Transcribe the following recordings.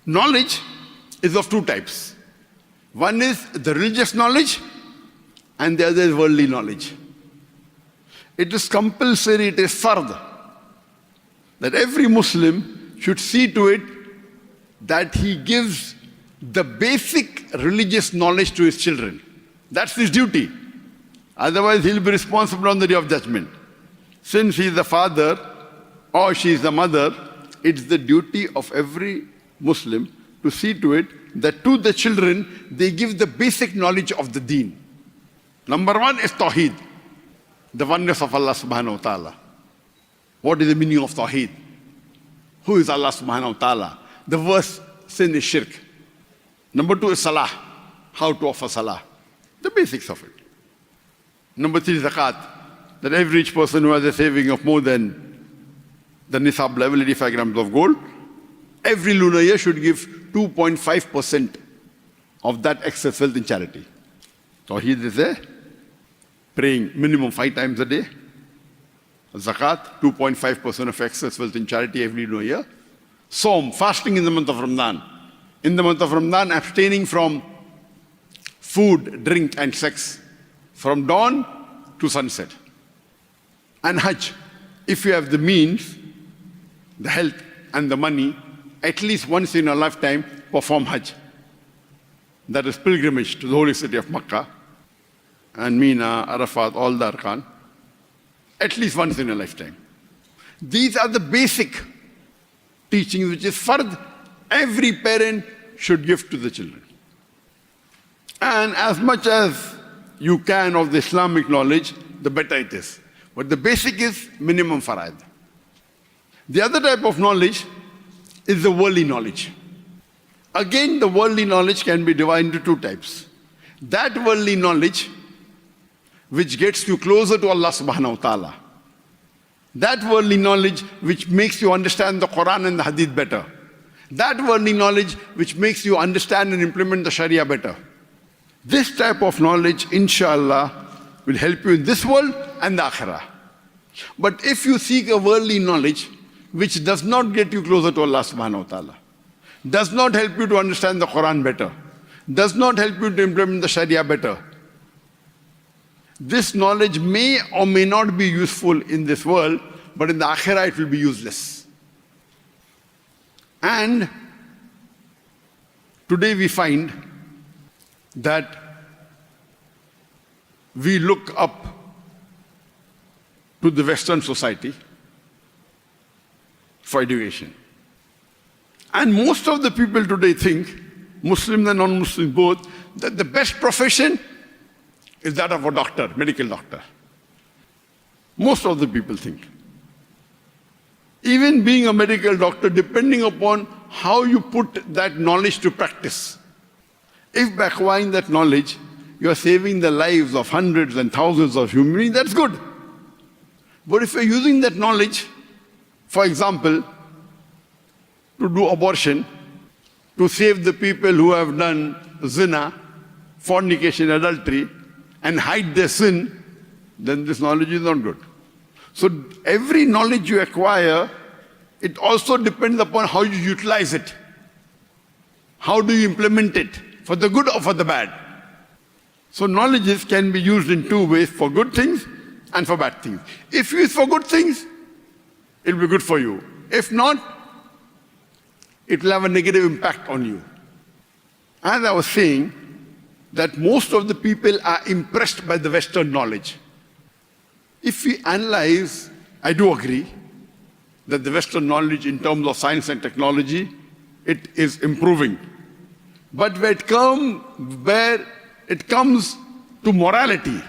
Knowledge is of two types. One is the religious knowledge and the other is worldly knowledge. It is compulsory, it is fard, that every Muslim should see to it that he gives the basic religious knowledge to his children. That's his duty. Otherwise, he'll be responsible on the day of judgment. Since he is the father or she is the mother, it's the duty of every Muslim to see to it that to the children, they give the basic knowledge of the deen. Number one is Tawheed, the oneness of Allah subhanahu wa ta'ala. What is the meaning of Tawheed? Who is Allah subhanahu wa ta'ala? The worst sin is shirk. Number two is Salah, how to offer Salah, the basics of it. Number three is Zakat, that every rich person who has a saving of more than the nisab level, 85 grams of gold, every lunar year should give 2.5% of that excess wealth in charity. Tawheed is there. Praying minimum 5 times a day. Zakat, 2.5% of excess wealth in charity every lunar year. Saum, fasting in the month of Ramadan. In the month of Ramadan, abstaining from food, drink and sex from dawn to sunset. And Hajj, if you have the means, the health and the money, at least once in a lifetime, perform Hajj. That is pilgrimage to the holy city of Makkah and Mina, Arafat, all the Arkan, at least once in a lifetime. These are the basic teachings which is fard, every parent should give to the children. And as much as you can of the Islamic knowledge, the better it is. But the basic is minimum faraid. The other type of knowledge is the worldly knowledge. Again, the worldly knowledge can be divided into two types. That worldly knowledge which gets you closer to Allah subhanahu wa ta'ala. That worldly knowledge which makes you understand the Quran and the Hadith better. That worldly knowledge which makes you understand and implement the shariah better. This type of knowledge, inshallah, will help you in this world and the akhirah. But if you seek a worldly knowledge which does not get you closer to Allah subhanahu wa ta'ala, does not help you to understand the Quran better, does not help you to implement the Sharia better, this knowledge may or may not be useful in this world, but in the Akhirah it will be useless. And today we find that we look up to the Western society for education. And most of the people today think, Muslims and non-Muslims both, that the best profession is that of a doctor, medical doctor. Most of the people think. Even being a medical doctor, depending upon how you put that knowledge to practice. If by acquiring that knowledge, you are saving the lives of hundreds and thousands of human beings, that's good. But if you're using that knowledge, for example, to do abortion, to save the people who have done zina, fornication, adultery, and hide their sin, then this knowledge is not good. So every knowledge you acquire, it also depends upon how you utilize it. How do you implement it, for the good or for the bad? So knowledges can be used in two ways, for good things and for bad things. If you use for good things, it will be good for you. If not, it will have a negative impact on you. As I was saying, that most of the people are impressed by the Western knowledge. If we analyze, I do agree that the Western knowledge in terms of science and technology, it is improving. But where it comes to morality,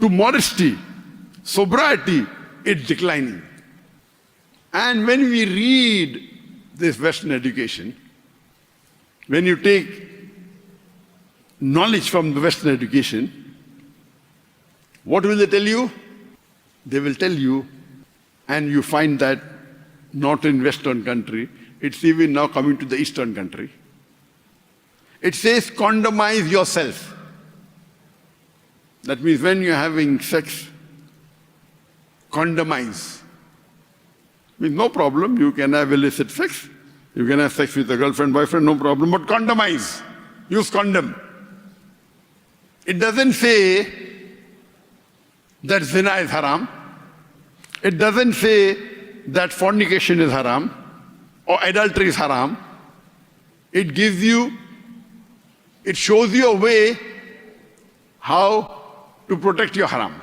to modesty, sobriety, it's declining. And when we read this Western education, when you take knowledge from the Western education, what will they tell you? They will tell you, and you find that not in Western country, it's even now coming to the Eastern country. It says, condomize yourself. That means when you're having sex, condomize. Means no problem, you can have illicit sex, You can have sex with a girlfriend, boyfriend, no problem, but condomize. Use condom. It doesn't say that zina is haram. It doesn't say that fornication is haram or adultery is haram. It shows you a way how to protect your haram.